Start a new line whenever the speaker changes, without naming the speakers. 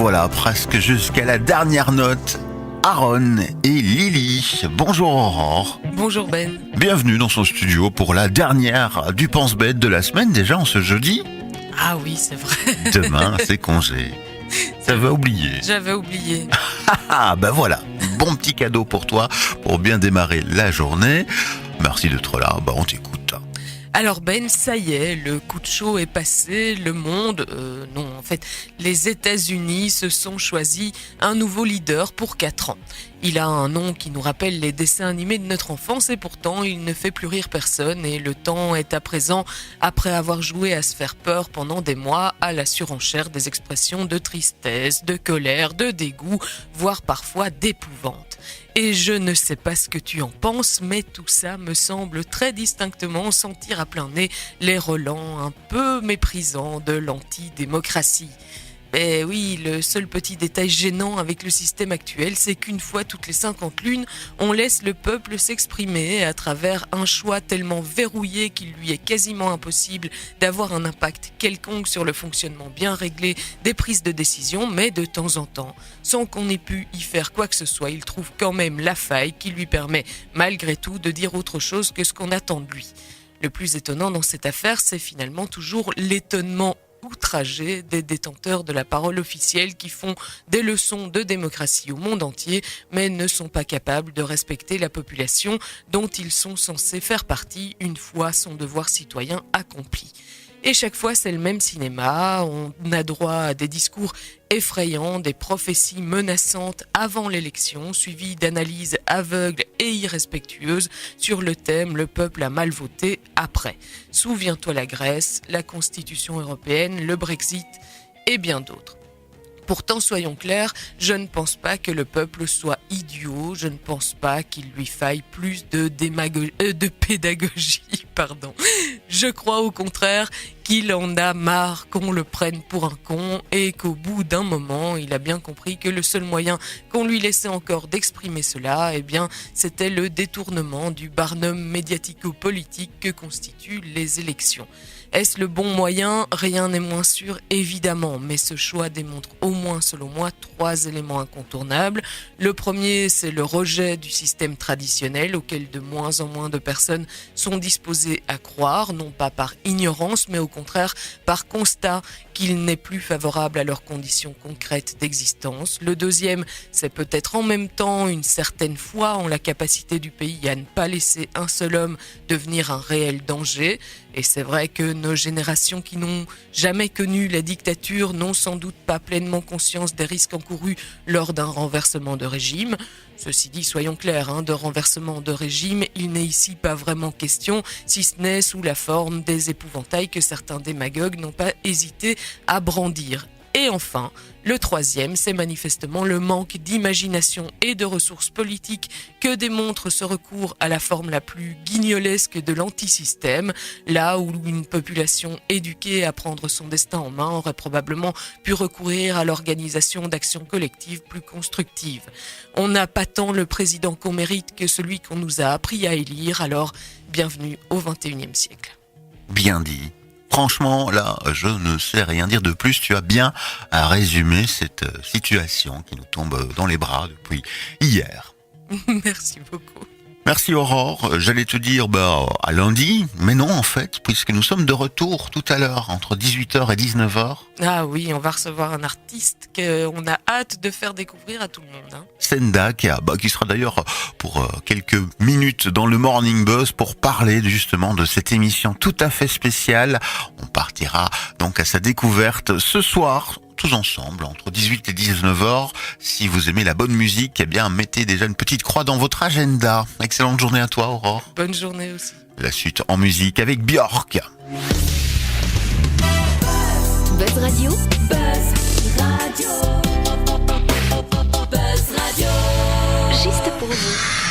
voilà, presque jusqu'à la dernière note. Aaron et Lily. Bonjour Aurore.
Bonjour Ben.
Bienvenue dans son studio pour la dernière du pense-bête de la semaine, déjà en ce jeudi.
Ah oui, c'est vrai.
Demain, c'est congé. Ça va oublier.
J'avais oublié.
Ah, ben voilà, bon petit cadeau pour toi, pour bien démarrer la journée. Merci d'être là, on t'écoute.
Alors Ben, ça y est, le coup de chaud est passé, le monde, les États-Unis se sont choisis un nouveau leader pour 4 ans. Il a un nom qui nous rappelle les dessins animés de notre enfance et pourtant il ne fait plus rire personne et le temps est à présent, après avoir joué à se faire peur pendant des mois, à la surenchère des expressions de tristesse, de colère, de dégoût, voire parfois d'épouvante. Et je ne sais pas ce que tu en penses, mais tout ça me semble très distinctement sentir à plein nez les relents un peu méprisants de l'antidémocratie. Mais oui, le seul petit détail gênant avec le système actuel, c'est qu'une fois toutes les 50 lunes, on laisse le peuple s'exprimer à travers un choix tellement verrouillé qu'il lui est quasiment impossible d'avoir un impact quelconque sur le fonctionnement bien réglé des prises de décision, mais de temps en temps, sans qu'on ait pu y faire quoi que ce soit, il trouve quand même la faille qui lui permet, malgré tout, de dire autre chose que ce qu'on attend de lui. Le plus étonnant dans cette affaire, c'est finalement toujours l'étonnement outragés des détenteurs de la parole officielle qui font des leçons de démocratie au monde entier, mais ne sont pas capables de respecter la population dont ils sont censés faire partie une fois son devoir citoyen accompli. Et chaque fois, c'est le même cinéma. On a droit à des discours effrayants, des prophéties menaçantes avant l'élection, suivies d'analyses aveugles et irrespectueuses sur le thème « Le peuple a mal voté » après. Souviens-toi la Grèce, la Constitution européenne, le Brexit et bien d'autres. Pourtant, soyons clairs, je ne pense pas que le peuple soit idiot, je ne pense pas qu'il lui faille plus de pédagogie. Je crois au contraire qu'il en a marre qu'on le prenne pour un con et qu'au bout d'un moment, il a bien compris que le seul moyen qu'on lui laissait encore d'exprimer cela, c'était le détournement du barnum médiatico-politique que constituent les élections. Est-ce le bon moyen ? Rien n'est moins sûr, évidemment, mais ce choix démontre au moins, selon moi, 3 éléments incontournables. Le premier, c'est le rejet du système traditionnel auquel de moins en moins de personnes sont disposées à croire, non pas par ignorance, mais au contraire par constat qu'il n'est plus favorable à leurs conditions concrètes d'existence. Le deuxième, c'est peut-être en même temps une certaine foi en la capacité du pays à ne pas laisser un seul homme devenir un réel danger. Et c'est vrai que nos générations qui n'ont jamais connu la dictature n'ont sans doute pas pleinement conscience des risques encourus lors d'un renversement de régime. Ceci dit, soyons clairs, de renversement de régime, il n'est ici pas vraiment question, si ce n'est sous la forme des épouvantails que certains démagogues n'ont pas hésité à brandir. Et enfin, le troisième, c'est manifestement le manque d'imagination et de ressources politiques que démontre ce recours à la forme la plus guignolesque de l'antisystème, là où une population éduquée à prendre son destin en main aurait probablement pu recourir à l'organisation d'actions collectives plus constructives. On n'a pas tant le président qu'on mérite que celui qu'on nous a appris à élire, alors bienvenue au XXIe siècle.
Bien dit. Franchement, là, je ne sais rien dire de plus. Tu as bien résumé cette situation qui nous tombe dans les bras depuis hier.
Merci beaucoup.
Merci Aurore. J'allais te dire à lundi, mais non en fait, puisque nous sommes de retour tout à l'heure, entre 18h et 19h.
Ah oui, on va recevoir un artiste qu'on a hâte de faire découvrir à tout le monde.
Senda, qui sera d'ailleurs pour quelques minutes dans le Morning Buzz pour parler justement de cette émission tout à fait spéciale. On partira donc à sa découverte ce soir, tous ensemble, entre 18 et 19h. Si vous aimez la bonne musique, mettez déjà une petite croix dans votre agenda. Excellente journée à toi, Aurore.
Bonne journée aussi.
La suite en musique avec Björk.
Buzz Radio. Buzz Radio. Buzz Radio. Juste pour vous.